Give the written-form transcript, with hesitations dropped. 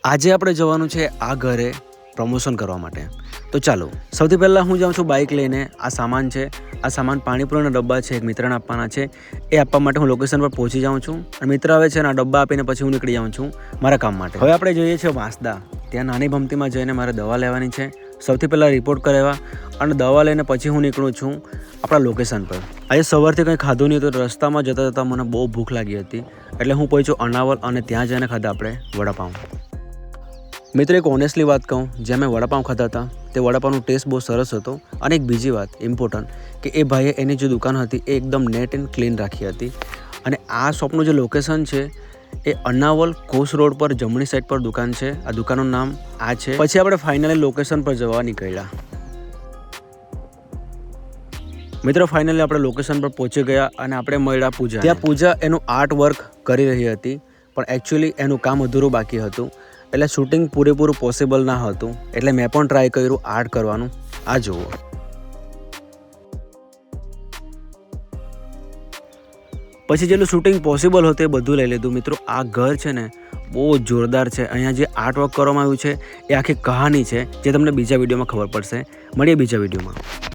આજે આપણે જવાનું છે આ ઘરે પ્રમોશન કરવા માટે. તો ચાલો, સૌથી પહેલાં હું જાઉં છું બાઇક લઈને. આ સામાન છે, આ સામાન પાણીપુરીના ડબ્બા છે, એક મિત્રને આપવાના છે. એ આપવા માટે હું લોકેશન પર પહોંચી જાઉં છું અને મિત્ર આવે છે અને આ ડબ્બા આપીને પછી હું નીકળી જાઉં છું મારા કામ માટે. હવે આપણે જઈએ છીએ વાંસદા. ત્યાં નાની ભમતીમાં જઈને મારે દવા લેવાની છે. સૌથી પહેલાં રિપોર્ટ કરાવ્યા અને દવા લઈને પછી હું નીકળું છું આપણા લોકેશન પર. આજે સવારથી કંઈ ખાધું નહીં, તો રસ્તામાં જતાં જતાં મને બહુ ભૂખ લાગી હતી, એટલે હું પહોંચ્યો અનાવલ અને ત્યાં જઈને ખાધા આપણે વડાપાઉં. મિત્રો, એક ઓનેસ્ટલી વાત કહું, જ્યાં મેં વડાપાઉં ખાતા હતા તે વડાપાઉંનો ટેસ્ટ બહુ સરસ હતો. અને એક બીજી વાત ઇમ્પોર્ટન્ટ, કે એ ભાઈએ એની જે દુકાન હતી એ એકદમ નેટ એન્ડ ક્લીન રાખી હતી. અને આ શોપનું જે લોકેશન છે એ અનાવલ કોસ રોડ પર જમણી સાઈડ પર દુકાન છે. આ દુકાનનું નામ આ છે. પછી આપણે ફાઇનલી લોકેશન પર જવા નીકળ્યા. મિત્રો, ફાઇનલી આપણે લોકેશન પર પહોંચી ગયા અને આપણે મળ્યા પૂજા. ત્યાં પૂજા એનું આર્ટ વર્ક કરી રહી હતી, પણ એકચ્યુઅલી એનું કામ અધૂરું બાકી હતું, એટલે શૂટિંગ પૂરેપૂરું પોસિબલ ના હતું. એટલે મેં પણ ટ્રાય કર્યું આર્ટ કરવાનું. આ જુઓ. પછી જેટલું શૂટિંગ પોસિબલ હતું એ બધું લઈ લીધું. મિત્રો, આ ઘર છે ને બહુ જોરદાર છે. અહીંયા જે આર્ટ વર્ક કરવામાં આવ્યું છે એ આખી કહાની છે, જે તમને બીજા વિડીયોમાં ખબર પડશે. મળીએ બીજા વિડીયોમાં.